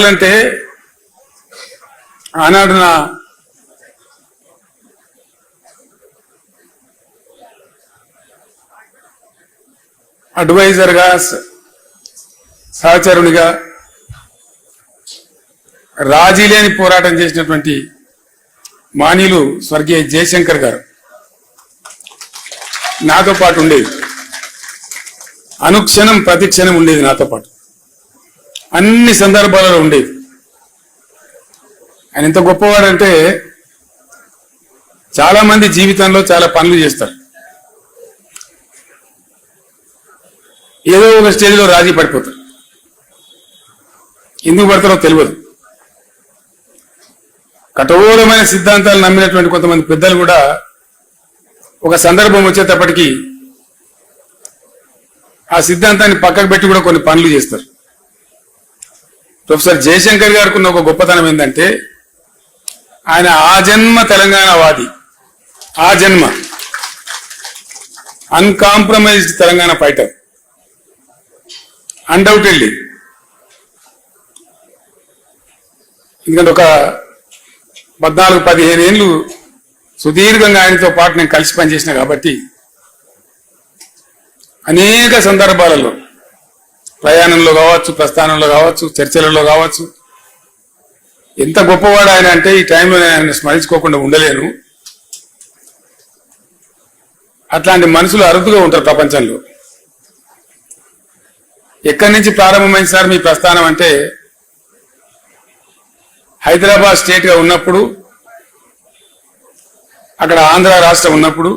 అంటే ఆనాడు నా అడ్వైజర్గా సహచరునిగా రాజీ లేని పోరాటం చేసినటువంటి మాన్యులు స్వర్గీయ జయశంకర్ గారు నాతో పాటు ఉండేది. అనుక్షణం ప్రతిక్షణం ఉండేది నాతో పాటు, అన్ని సందర్భాలలో ఉండేది. ఆయన ఎంత గొప్పవాడంటే చాలా మంది జీవితంలో చాలా పనులు చేస్తారు, ఏదో ఒక స్టేజ్లో రాజీ పడిపోతారు. ఎందుకు పడతారో తెలియదు. కఠోరమైన సిద్ధాంతాలు నమ్మినటువంటి కొంతమంది పెద్దలు కూడా ఒక సందర్భం వచ్చేటప్పటికీ ఆ సిద్ధాంతాన్ని పక్కకు పెట్టి కూడా కొన్ని పనులు చేస్తారు. ప్రొఫెసర్ జయశంకర్ గారికి ఉన్న ఒక గొప్పతనం ఏంటంటే ఆయన ఆజన్మ తెలంగాణవాది, ఆజన్మ అన్కాంప్రమైజ్డ్ తెలంగాణ ఫైటర్, అన్డౌటెడ్లీ. ఎందుకంటే ఒక 14-15 ఏళ్ళు సుదీర్ఘంగా ఆయనతో పాటు నేను కలిసి పనిచేసిన కాబట్టి అనేక సందర్భాలలో ప్రయాణంలో కావచ్చు, ప్రస్థానంలో కావచ్చు, చర్చలలో కావచ్చు, ఎంత గొప్పవాడు ఆయన అంటే ఈ టైంలో నేను ఆయన స్మరించుకోకుండా ఉండలేను. అట్లాంటి మనుషులు అరుదుగా ఉంటారు ప్రపంచంలో. ఎక్కడి నుంచి ప్రారంభమైంది సార్ మీ ప్రస్థానం అంటే, హైదరాబాద్ స్టేట్గా ఉన్నప్పుడు, అక్కడ ఆంధ్ర రాష్ట్రం ఉన్నప్పుడు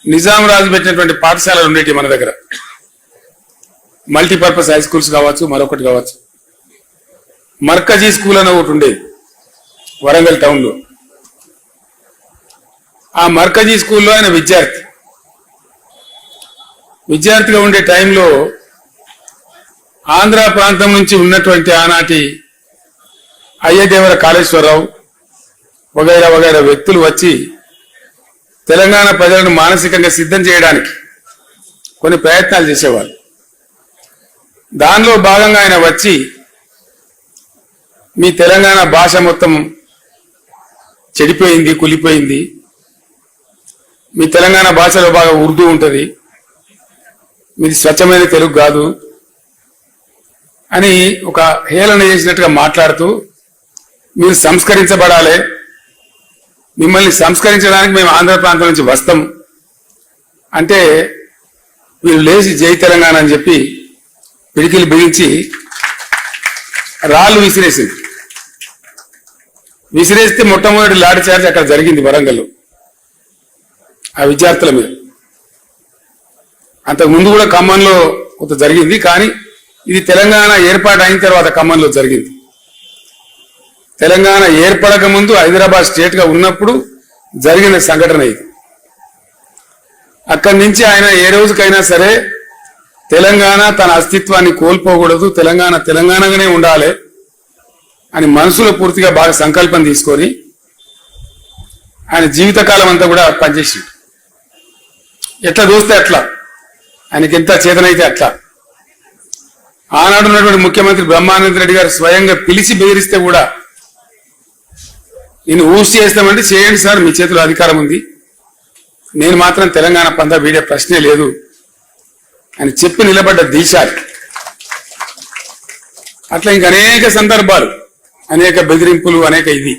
నిజాం రాజు పెట్టినటువంటి పాఠశాలలు ఉండేవి మన దగ్గర. మల్టీపర్పస్ హై స్కూల్స్ కావచ్చు, మరొకటి కావచ్చు. మర్కజీ స్కూల్ అని ఒకటి ఉండేది వరంగల్ టౌన్లో. ఆ మర్కజీ స్కూల్లో ఆయన విద్యార్థిగా ఉండే టైంలో ఆంధ్ర ప్రాంతం నుంచి ఉన్నటువంటి ఆనాటి అయ్యదేవర కాళేశ్వరరావు వగైరా వగైరా వ్యక్తులు వచ్చి తెలంగాణ ప్రజలను మానసికంగా సిద్ధం చేయడానికి కొన్ని ప్రయత్నాలు చేసేవాళ్ళు. దానిలో భాగంగా ఆయన వచ్చి మీ తెలంగాణ భాష మొత్తం చెడిపోయింది, కులిపోయింది, మీ తెలంగాణ భాషలో బాగా ఉర్దూ ఉంటుంది, మీది స్వచ్ఛమైన తెలుగు కాదు అని ఒక హేళన చేసినట్టుగా మాట్లాడుతూ, మీరు సంస్కరించబడాలి, మిమ్మల్ని సంస్కరించడానికి మేము ఆంధ్ర ప్రాంతం నుంచి వస్తాం అంటే వీళ్ళు లేచి జై తెలంగాణ అని చెప్పి పిడికిలు బిగించి రాళ్ళు విసిరేస్తే మొట్టమొదటి లాఠీ చార్జ్ అక్కడ జరిగింది వరంగల్లో ఆ విద్యార్థుల మీద. అంతకు ముందు కూడా ఖమ్మంలో కొంత జరిగింది, కానీ ఇది తెలంగాణ ఏర్పాటు అయిన తర్వాత ఖమ్మంలో జరిగింది. తెలంగాణ ఏర్పడక ముందు హైదరాబాద్ స్టేట్ గా ఉన్నప్పుడు జరిగిన సంఘటన ఇది. అక్కడి నుంచి ఆయన ఏ రోజుకైనా సరే తెలంగాణ తన అస్తిత్వాన్ని కోల్పోకూడదు, తెలంగాణ తెలంగాణగానే ఉండాలి అని మనసులో పూర్తిగా బాగా సంకల్పం తీసుకొని ఆయన జీవితకాలం అంతా కూడా పనిచేసిండు. ఎట్లా చూస్తే అట్లా, ఆయనకి ఎంత చేతనైతే అట్లా. ఆనాడు ఉన్నటువంటి ముఖ్యమంత్రి బ్రహ్మానంద రెడ్డి గారు స్వయంగా పిలిచి బెదిరిస్తే కూడా నేను ఊసి చేస్తామంటే చేయండి సార్, మీ చేతిలో అధికారం ఉంది, నేను మాత్రం తెలంగాణ పందా వీడే ప్రశ్నే లేదు అని చెప్పి నిలబడ్డ దీశాలు. అట్లా ఇంక అనేక సందర్భాలు, అనేక బెదిరింపులు, అనేక ఇది.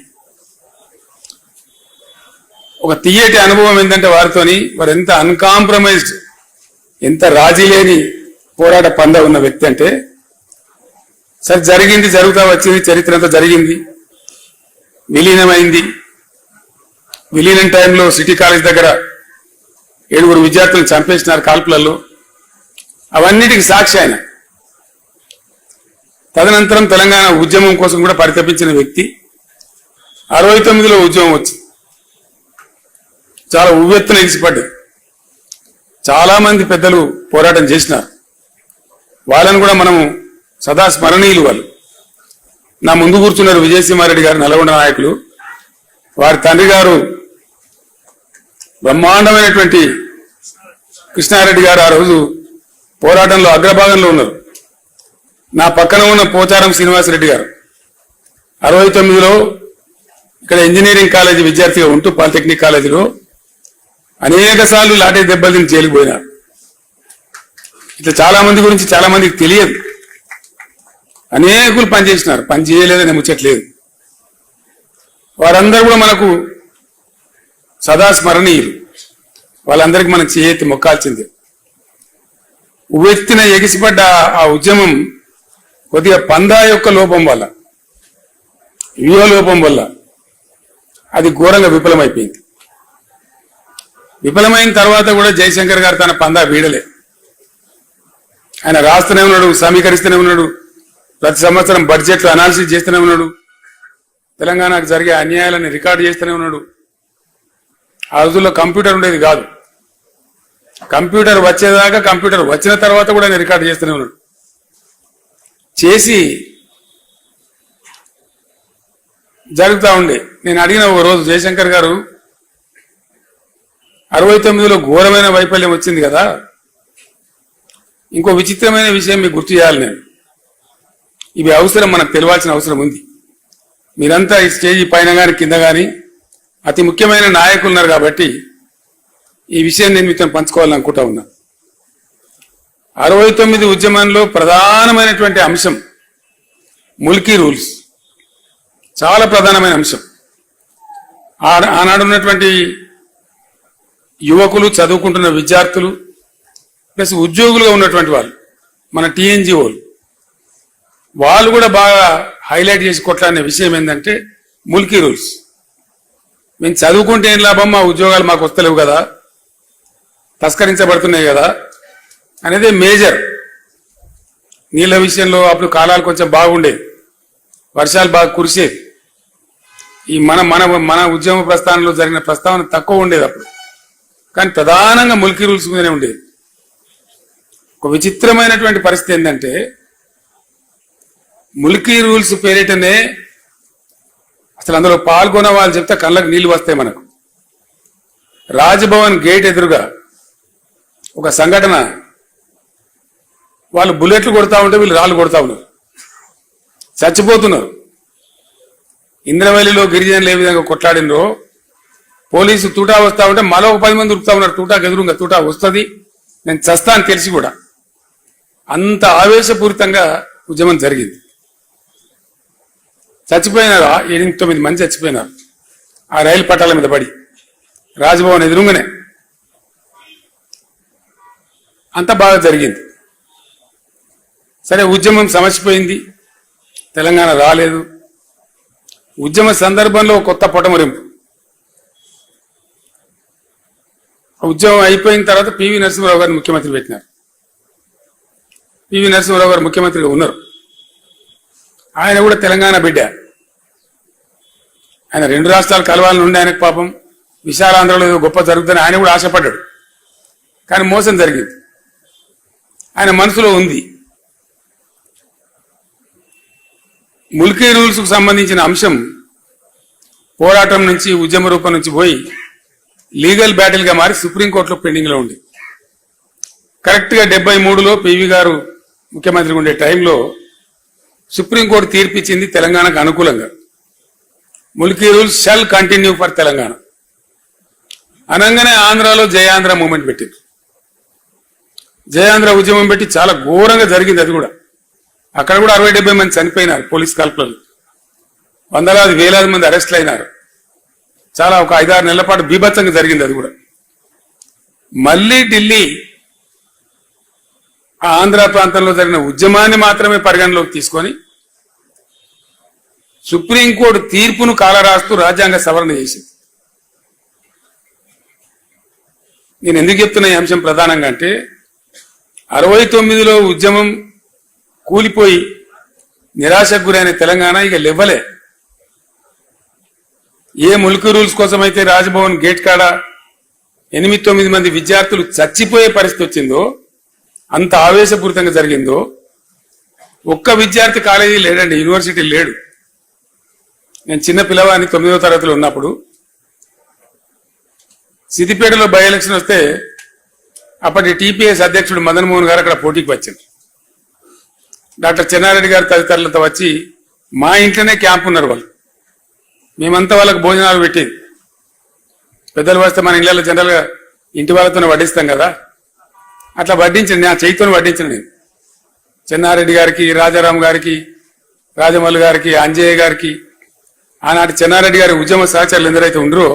ఒక తీయటి అనుభవం ఏంటంటే వారితోని వారు ఎంత అన్కాంప్రమైజ్డ్, ఎంత రాజీ లేని పోరాట పందా ఉన్న వ్యక్తి అంటే, సరే జరిగింది, జరుగుతా వచ్చింది, చరిత్ర అంతా జరిగింది, విలీనమైంది. విలీనం టైంలో సిటీ కాలేజ్ దగ్గర 7 విద్యార్థులను చంపేసినారు కాల్పులలో. అవన్నిటికీ సాక్షి ఆయన. తదనంతరం తెలంగాణ ఉద్యమం కోసం కూడా పరితపించిన వ్యక్తి. 69లో ఉద్యమం వచ్చింది, చాలా ఉవ్వెత్తున ఎగిసిపడ్డది. చాలా మంది పెద్దలు పోరాటం చేసినారు, వాళ్ళని కూడా మనము సదా స్మరణీయులు. వాళ్ళు నా ముందు కూర్చున్నారు విజయసింహారెడ్డి గారు, నల్గొండ నాయకులు. వారి తండ్రి గారు బ్రహ్మాండమైనటువంటి కృష్ణారెడ్డి గారు ఆ రోజు పోరాటంలో అగ్రభాగంలో ఉన్నారు. నా పక్కన ఉన్న పోచారం శ్రీనివాసరెడ్డి గారు 69లో ఇక్కడ ఇంజనీరింగ్ కాలేజీ విద్యార్థిగా ఉంటూ పాలిటెక్నిక్ కాలేజీలో అనేక సార్లు లాఠీ దెబ్బలు తిని జైలుకు పోయినారు. ఇట్లా చాలా మంది గురించి చాలా మందికి తెలియదు. అనేకులు పనిచేసినారు, పని చేయలేదని ముచ్చట్లేదు. వారందరూ కూడా మనకు సదా స్మరణీయులు. వాళ్ళందరికీ మనం చేయెత్తి మొక్కాల్సిందే. ఉవ్వెత్తిన ఎగిసిపడ్డ ఆ ఉద్యమం కొద్దిగా పందా యొక్క లోపం వల్ల, వ్యూహ లోపం వల్ల అది ఘోరంగా విఫలమైపోయింది. విఫలమైన తర్వాత కూడా జయశంకర్ గారు తన పందా వీడలే. ఆయన రాస్తూనే ఉన్నాడు, సమీకరిస్తూనే ఉన్నాడు, ప్రతి సంవత్సరం బడ్జెట్లు అనాలిసిస్ చేస్తూనే ఉన్నాడు, తెలంగాణకు జరిగే అన్యాయాలను రికార్డు చేస్తూనే ఉన్నాడు. ఆ రోజుల్లో కంప్యూటర్ ఉండేది కాదు. కంప్యూటర్ వచ్చేదాకా, కంప్యూటర్ వచ్చిన తర్వాత కూడా ఆయన రికార్డు చేస్తూనే ఉన్నాడు. చేసి జరుగుతూ ఉండే. నేను అడిగిన ఒక రోజు, జయశంకర్ గారు 69లో ఘోరమైన వైఫల్యం వచ్చింది కదా, ఇంకో విచిత్రమైన విషయం మీకు గుర్తు చేయాలి. నేను ఇవి అవసరం, మనకు తెలియాల్సిన అవసరం ఉంది. మీరంతా ఈ స్టేజీ పైన కానీ కింద కానీ అతి ముఖ్యమైన నాయకులు ఉన్నారు కాబట్టి ఈ విషయం నేను మీతో పంచుకోవాలనుకుంటా ఉన్నా. 69 ఉద్యమంలో ప్రధానమైనటువంటి అంశం ముల్కీ రూల్స్. చాలా ప్రధానమైన అంశం. ఆనాడు ఉన్నటువంటి యువకులు, చదువుకుంటున్న విద్యార్థులు, ప్లస్ ఉద్యోగులుగా ఉన్నటువంటి వాళ్ళు, మన టీఎన్జిఓలు, వాళ్ళు కూడా బాగా హైలైట్ చేసి కొట్లాడిన విషయం ఏంటంటే ముల్కీ రూల్స్. మేము చదువుకుంటే ఏం లాభం, మా ఉద్యోగాలు మాకు వస్తలేవు కదా, తస్కరించబడుతున్నాయి కదా అనేది మేజర్. నీళ్ళ విషయంలో అప్పుడు కాలాలు కొంచెం బాగుండేది, వర్షాలు బాగా కురిసేది. ఈ మన మన మన ఉద్యమ ప్రస్థానంలో జరిగిన ప్రస్తావన తక్కువ ఉండేది అప్పుడు. కానీ ప్రధానంగా ముల్కీ రూల్స్ మీదనే ఉండేది. ఒక విచిత్రమైనటువంటి పరిస్థితి ఏంటంటే ముల్కీ రూల్స్ పేరిటనే అసలు అందులో పాల్గొన్న వాళ్ళు చెప్తే కళ్ళకు నీళ్లు వస్తాయి మనకు. రాజ్భవన్ గేట్ ఎదురుగా ఒక సంఘటన, వాళ్ళు బుల్లెట్లు కొడతా ఉంటే వీళ్ళు రాళ్ళు కొడతా ఉన్నారు, చచ్చిపోతున్నారు. ఇంద్రవల్లిలో గిరిజనులు ఏ విధంగా కొట్లాడినరో, పోలీసు తూటా వస్తా ఉంటే మరో 10 మంది ఉరుకుతా ఉన్నారు. తూటాకు ఎదురుగా తూటా వస్తుంది, నేను చస్తా అని తెలిసి కూడా. అంత ఆవేశపూరితంగా ఉద్యమం జరిగింది. చచ్చిపోయినారు, 8-9 మంది చచ్చిపోయినారు ఆ రైలు పట్టాల మీద పడి, రాజ్భవన్ ఎదురుగానే. అంత బాగా జరిగింది. సరే, ఉద్యమం సమసిపోయింది, తెలంగాణ రాలేదు. ఉద్యమ సందర్భంలో కొత్త పొటమరింపు. ఉద్యమం అయిపోయిన తర్వాత పివి నరసింహారావు గారిని ముఖ్యమంత్రి పెట్టినారు. పివి నరసింహారావు గారు ముఖ్యమంత్రిగా ఉన్నారు. ఆయన కూడా తెలంగాణ బిడ్డ. ఆయన 2 రాష్ట్రాలు కలవాలని ఉండే ఆయనకు పాపం. విశాలాంధ్రలో ఏదో గొప్ప జరుగుతుందని ఆయన కూడా ఆశపడ్డాడు. కానీ మోసం జరిగింది. ఆయన మనసులో ఉంది. ముల్కీ రూల్స్ కు సంబంధించిన అంశం పోరాటం నుంచి, ఉద్యమ రూపం నుంచి పోయి లీగల్ బ్యాటిల్ గా మారి సుప్రీంకోర్టులో పెండింగ్ లో ఉంది. కరెక్ట్ గా 73లో పివి గారు ముఖ్యమంత్రిగా ఉండే టైంలో సుప్రీంకోర్టు తీర్పిచ్చింది తెలంగాణకు అనుకూలంగా. Mulki rules shall continue for Telangana అనగానే ఆంధ్రాలో జయాంధ్ర మూవ్మెంట్ పెట్టింది. జయాంధ్ర ఉద్యమం పెట్టి చాలా ఘోరంగా జరిగింది. అది కూడా అక్కడ కూడా 60-70 మంది చనిపోయినారు పోలీస్ కాల్పులలో. వందలాది వేలాది మంది అరెస్ట్లు అయినారు. చాలా ఒక 5-6 నెలల పాటు బీభత్సంగా జరిగింది. అది కూడా మళ్ళీ ఢిల్లీ ఆ ఆంధ్ర ప్రాంతంలో జరిగిన ఉద్యమాన్ని మాత్రమే పరిగణలోకి తీసుకొని సుప్రీంకోర్టు తీర్పును కాలరాస్తూ రాజ్యాంగ సవరణ చేసింది. నేను ఎందుకు చెప్తున్నా ఈ అంశం ప్రధానంగా అంటే 69లో ఉద్యమం కూలిపోయి నిరాశకు గురైన తెలంగాణ ఇక లెవ్వలే. ఏ ముల్కీ రూల్స్ కోసమైతే రాజ్భవన్ గేట్ కాడ 8-9 మంది విద్యార్థులు చచ్చిపోయే పరిస్థితి వచ్చిందో, అంత ఆవేశపూరితంగా జరిగిందో, ఒక్క విద్యార్థి కాలేజీ లేడండి, యూనివర్సిటీ లేడు. నేను చిన్న పిల్లవాడిని 9వ తరగతిలో ఉన్నప్పుడు సిద్దిపేటలో బై ఎలక్షన్ వస్తే అప్పటి టీపీఎస్ అధ్యక్షుడు మదన్ మోహన్ గారు అక్కడ పోటీకి వచ్చారు. డాక్టర్ చెన్నారెడ్డి గారు తదితరులతో వచ్చి మా ఇంట్లోనే క్యాంప్ ఉన్నారు వాళ్ళు. మేమంతా వాళ్ళకు భోజనాలు పెట్టేది. పెద్దలు వస్తే మన ఇళ్లలో జనరల్గా ఇంటి వాళ్ళతోనే వడ్డిస్తాం కదా, అట్లా వడ్డించండి. నా చేయితోనే వడ్డించండి నేను చెన్నారెడ్డి గారికి, రాజారాం గారికి, రాజమల్లు గారికి, అంజయ్య గారికి, ఆనాటి చెన్నారెడ్డి గారి ఉద్యమ సహచరులు ఎందరైతే ఉండరో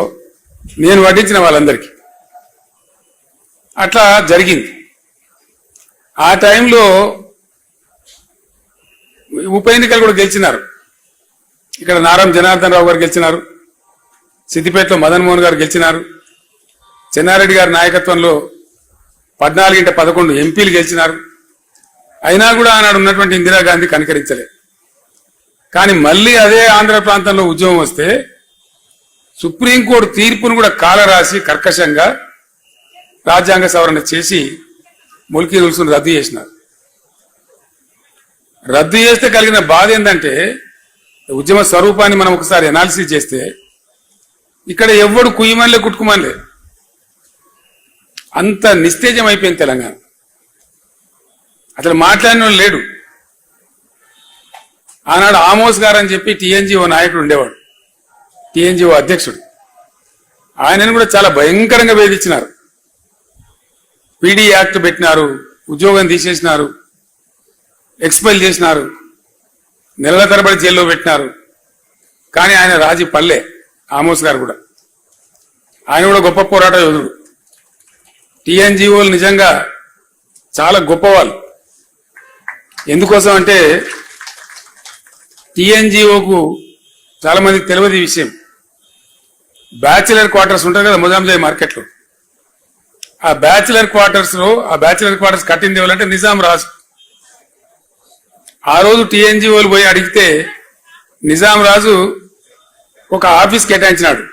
నేను వడ్డించిన వాళ్ళందరికీ. అట్లా జరిగింది. ఆ టైంలో ఉప ఎన్నికలు కూడా గెలిచినారు. ఇక్కడ నారం జనార్దన్ రావు గారు గెలిచినారు, సిద్దిపేటలో మదన్ మోహన్ గారు గెలిచినారు, చెన్నారెడ్డి గారి నాయకత్వంలో 14-11 ఎంపీలు గెలిచినారు. అయినా కూడా ఆనాడు ఉన్నటువంటి ఇందిరాగాంధీ కనికరించలేదు. కానీ మళ్ళీ అదే ఆంధ్ర ప్రాంతంలో ఉద్యమం వస్తే సుప్రీంకోర్టు తీర్పును కూడా కాలరాసి కర్కశంగా రాజ్యాంగ సవరణ చేసి ముల్కీ రూల్స్ రద్దు చేసినారు. రద్దు చేస్తే కలిగిన బాధ ఏంటంటే ఉద్యమ స్వరూపాన్ని మనం ఒకసారి అనాలిసిస్ చేస్తే ఇక్కడ ఎవ్వడు కుయ్యమనిలే కుట్టుకుమనిలే, అంత నిస్తేజం అయిపోయింది తెలంగాణ. అసలు మాట్లాడిన లేడు. ఆనాడు ఆమోస్ గారు అని చెప్పి టీఎన్జిఓ నాయకుడు ఉండేవాడు, టీఎన్జిఓ అధ్యక్షుడు. ఆయనను కూడా చాలా భయంకరంగా వేధించినారు. పీడీ యాక్ట్ పెట్టినారు, ఉద్యోగం తీసేసినారు, ఎక్స్పైల్ చేసినారు, నెలల తరబడి జైల్లో పెట్టినారు. కానీ ఆయన రాజీ పల్లె. ఆమోస్ గారు కూడా, ఆయన కూడా గొప్ప పోరాట యోధుడు. టీఎన్జిఓలు నిజంగా చాలా గొప్పవాళ్ళు. ఎందుకోసం అంటే టీఎన్జిఓకు చాలా మందికి తెలియదు ఈ విషయం. బ్యాచిలర్ క్వార్టర్స్ ఉంటాయి కదా మొజాంజాయి మార్కెట్లో, ఆ బ్యాచిలర్ క్వార్టర్స్ కట్టింది ఎవరంటే నిజాం రాజు. ఆ రోజు టీఎన్జిఓలు పోయి అడిగితే నిజాం రాజు ఒక ఆఫీస్ కేటాయించినాడు.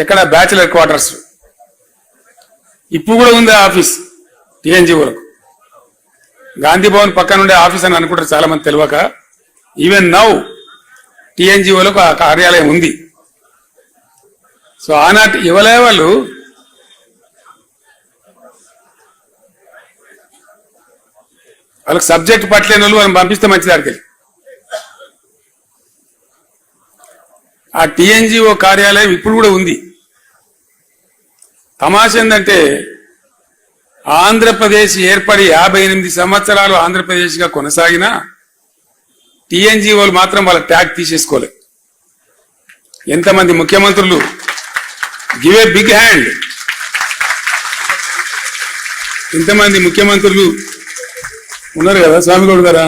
ఎక్కడ? Bachelor quarters. ఇప్పుడు కూడా ఉంది ఆ ఆఫీస్ టీఎన్జిఓలకు. గాంధీ భవన్ పక్కన ఉండే ఆఫీస్ అని అనుకుంటారు చాలా మంది తెలియక. ఈవెన్ నౌ టీఎన్జిఓలకు ఆ కార్యాలయం ఉంది. సో ఆనాటి ఇవ్వలే వాళ్ళు వాళ్ళకి సబ్జెక్ట్ పట్టలేని వాళ్ళు వాళ్ళని పంపిస్తే మంచిదానికి. ఆ టీఎన్జిఓ కార్యాలయం ఇప్పుడు కూడా ఉంది. తమాష ఏంటంటే ఆంధ్రప్రదేశ్ ఏర్పడి 58 సంవత్సరాలు ఆంధ్రప్రదేశ్గా కొనసాగినా టీఎన్జిఓలు మాత్రం వాళ్ళ ట్యాగ్ తీసేసుకోలేదు. ఎంతమంది ముఖ్యమంత్రులు గివ్ ఏ బిగ్ హ్యాండ్. ఇంతమంది ముఖ్యమంత్రులు ఉన్నారు కదా, స్వామిగౌడ్ గారా,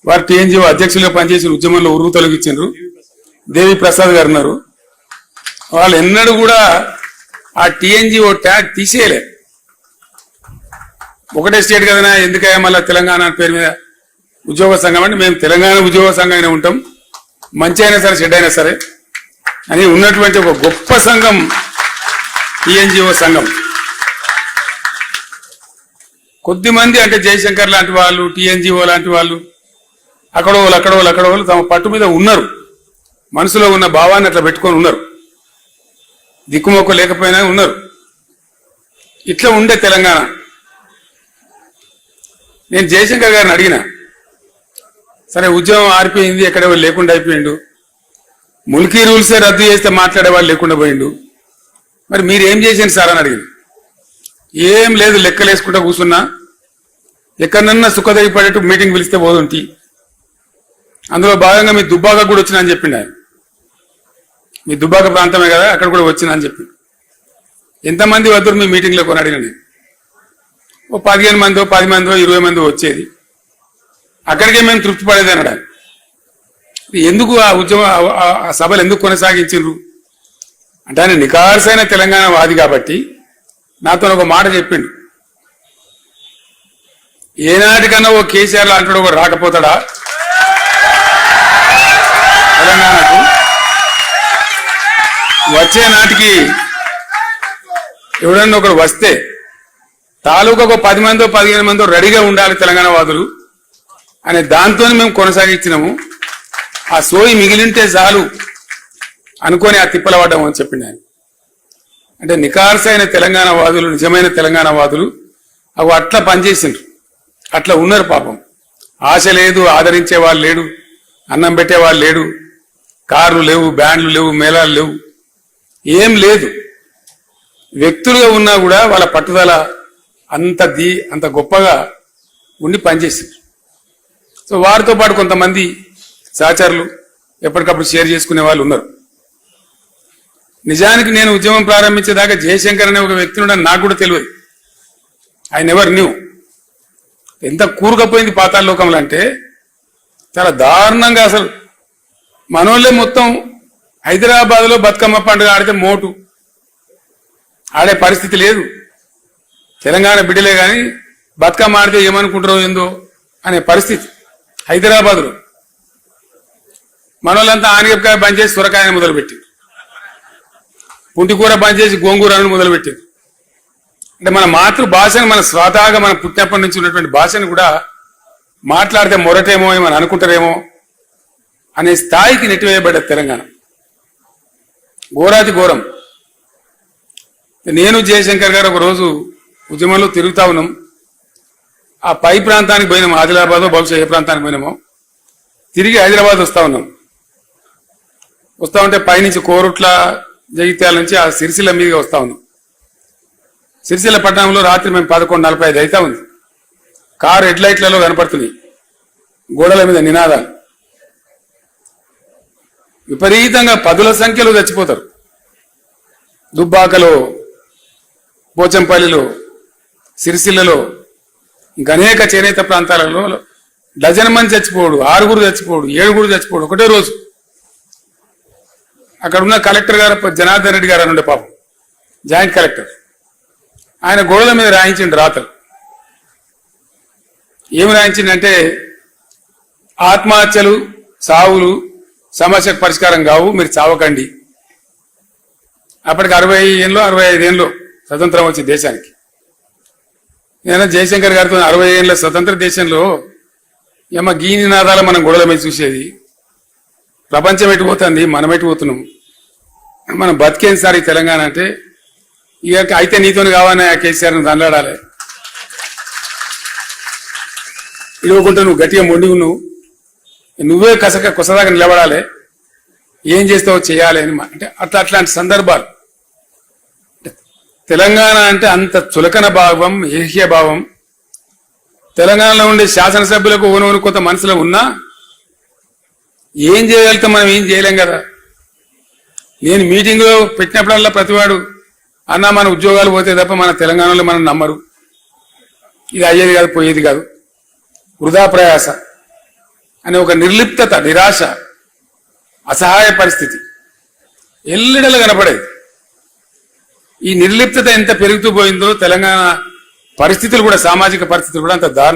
వారు టీఎన్జిఓ అధ్యక్షులుగా పనిచేసిన ఉద్యమంలో ఉరువు తొలగించారు. దేవి ప్రసాద్ గారు ఉన్నారు. వాళ్ళు ఎన్నడూ కూడా ఆ టీఎన్జిఓ ట్యాగ్ తీసేయలే. ఒకటే స్టేట్ కదనా, ఎందుకయ్యా మళ్ళీ తెలంగాణ పేరు మీద ఉద్యోగ సంఘం అంటే మేము తెలంగాణ ఉద్యోగ సంఘంగానే ఉంటాం, మంచి అయినా సరే చెడ్డ అయినా సరే అని ఉన్నటువంటి ఒక గొప్ప సంఘం టీఎన్జిఓ సంఘం. కొద్దిమంది అంటే జయశంకర్ లాంటి వాళ్ళు, టీఎన్జిఓ లాంటి వాళ్ళు అక్కడో వాళ్ళు తమ పట్టు మీద ఉన్నారు. మనసులో ఉన్న భావాన్ని అట్లా పెట్టుకొని ఉన్నారు. దిక్కుమొక్క లేకపోయినా ఉన్నారు. ఇట్లా ఉండే తెలంగాణ. నేను జయశంకర్ గారిని అడిగిన, సరే ఉద్యమం ఆరిపోయింది, ఎక్కడో లేకుండా అయిపోయిండు, ముల్కీ రూల్సే రద్దు చేస్తే మాట్లాడేవాళ్ళు లేకుండా పోయిండు, మరి మీరు ఏం చేసింది సార్ అని అడిగింది. ఏం లేదు, లెక్కలేసుకుంటా కూర్చున్నా, ఎక్కడన్నా సుఖదగి పడేట్టు మీటింగ్ పిలిస్తే పోదుంటి, అందులో భాగంగా మీ దుబ్బాక కూడా వచ్చినా అని చెప్పిండు ఆయన. మీ దుబ్బాక ప్రాంతమే కదా, అక్కడ కూడా వచ్చినా అని చెప్పిండు. ఎంతమంది వద్దరు మీ మీటింగ్లో కొని అడిగిన నేను. ఓ 15 మందో 10 మందో 20 మందో వచ్చేది. అక్కడికే మేము తృప్తి పడేది అన్నాడు. ఎందుకు ఆ ఉద్యమ ఆ సభలు ఎందుకు కొనసాగించారు అంటే ఆయన నికార్సైన తెలంగాణ వాది కాబట్టి నాతో ఒక మాట చెప్పిండు. ఏనాటికన్నా ఓ కేసీఆర్ లాంటి ఒక రాకపోతాడా తెలంగాణకు? వచ్చే నాటికి ఎవడన్నా ఒకరు వస్తే తాలూకాకు 10 మందో 15 మందో రెడీగా ఉండాలి తెలంగాణ వాదులు అనే దాంతో మేము కొనసాగించినాము. ఆ సోయి మిగిలింటే చాలు అనుకొని ఆ తిప్పల పడ్డాము అని చెప్పిండు ఆయన. అంటే నికార్సైన తెలంగాణ వాదులు, నిజమైన తెలంగాణ వాదులు అవి అట్లా పనిచేసిండ్రు, అట్లా ఉన్నారు పాపం. ఆశ లేదు, ఆదరించే వాళ్ళు లేడు, అన్నం పెట్టేవాళ్ళు లేడు, కార్లు లేవు, బ్యాండ్లు లేవు, మేళాలు లేవు, ఏం లేదు. వ్యక్తులుగా ఉన్నా కూడా వాళ్ళ పట్టుదల అంత గొప్పగా ఉండి పనిచేశారు. సో వారితో పాటు కొంతమంది సహచరులు ఎప్పటికప్పుడు షేర్ చేసుకునే వాళ్ళు ఉన్నారు. నిజానికి నేను ఉద్యమం ప్రారంభించేదాకా జయశంకర్ అనే ఒక వ్యక్తి ఉండని నాకు కూడా తెలియదు. I never knew. ఎంత కూరుకపోయింది పాతాళ లోకంలో అంటే చాలా దారుణంగా. అసలు మనోళ్ళే మొత్తం హైదరాబాద్ లో బతుకమ్మ పండుగ ఆడితే మోటు ఆడే పరిస్థితి లేదు. తెలంగాణ బిడ్డలే గాని బతుకమ్మ ఆడితే ఏమనుకుంటారో ఏందో అనే పరిస్థితి హైదరాబాద్లో. మనోళ్ళంతా ఆనగకాయ బంద్ చేసి సొరకాయని మొదలుపెట్టారు, పుంటికూర బంద్ చేసి గోంగూరను మొదలుపెట్టారు. అంటే మన మాతృభాషను, మన స్వతహాగా మన పుట్టినప్పటి నుంచి ఉన్నటువంటి భాషను కూడా మాట్లాడితే మొరటేమో ఏమని అనుకుంటారేమో అనే స్థాయికి నెట్టివేయబడ్డ తెలంగాణ. ఘోరాతి ఘోరం. నేను జయశంకర్ గారు ఒక రోజు ఉద్యమంలో తిరుగుతా ఉన్నాం. ఆ పై ప్రాంతానికి పోయినాము, ఆదిలాబాద్ బహుశా ఏ ప్రాంతానికి పోయినామో. తిరిగి హైదరాబాద్ వస్తా ఉన్నాం. వస్తా ఉంటే పైనుంచి కోరుట్ల, జగిత్యాల నుంచి ఆ సిరిసిల్ల మీదుగా వస్తా ఉన్నాం. సిరిసిల్ల పట్టణంలో రాత్రి మేము 11:45 అవుతా ఉంది. కారు హెడ్ లైట్లలో కనపడుతున్నాయి, గోడల మీద నినాదాలు. విపరీతంగా పదుల సంఖ్యలో చచ్చిపోతారు. దుబ్బాకలో, పోచంపల్లిలో, సిరిసిల్లలో, ఇంకా అనేక చేనేత ప్రాంతాలలో డజన్ మంది చచ్చిపోడు, 6 చచ్చిపోడు, 7 చచ్చిపోడు ఒకటే రోజు. అక్కడ ఉన్న కలెక్టర్ గారు జనార్దన్ రెడ్డి గారు అని ఉండే పాపం, జాయింట్ కలెక్టర్. ఆయన గోడల మీద రాయించిండు రాతలు. ఏమి రాయించిందంటే ఆత్మహత్యలు, సావులు సమస్యకు పరిష్కారం కావు, మీరు చావకండి. అప్పటికి 60 ఏళ్ళు 65 ఏళ్ళు స్వతంత్రం వచ్చి దేశానికి. నేను జయశంకర్ గారితో 60 ఏళ్ళ స్వతంత్ర దేశంలో ఏమో గీ నినాదాలు మనం గోడల మీద చూసేది. ప్రపంచం ఎటుపోతుంది, మనం ఎటుపోతున్నాం, మనం బతికేం సార్ ఈ తెలంగాణ అంటే. ఇక అయితే నీతోని కావాలని కేసీఆర్ని దండాడాలి. ఇవ్వకుంటే నువ్వు గట్టిగా మొండి ఉన్నావు, నువ్వే కొసదాకా నిలబడాలి, ఏం చేస్తావో చేయాలి అని. అంటే అట్లాంటి సందర్భాలు. తెలంగాణ అంటే అంత చులకన భావం, ఏహ్య భావం. తెలంగాణలో ఉండే శాసనసభ్యులకు ఓనోను కొంత మనసులో ఉన్నా ఏం చేయగలుగుతాం, మనం ఏం చేయలేం కదా. నేను మీటింగ్లో పెట్టినప్పుడల్లా ప్రతివాడు అన్నా మన ఉద్యోగాలు పోతే తప్ప మన తెలంగాణలో మనం నమ్మరు, ఇది అయ్యేది కాదు, పోయేది కాదు, వృధా ప్రయాస అనే ఒక నిర్లిప్తత, నిరాశ, అసహాయ పరిస్థితి ఎల్లిడలు కనపడేది. ఈ నిర్లిప్తత ఎంత పెరుగుతూ పోయిందో తెలంగాణ పరిస్థితులు కూడా, సామాజిక పరిస్థితులు కూడా అంత దారుణం.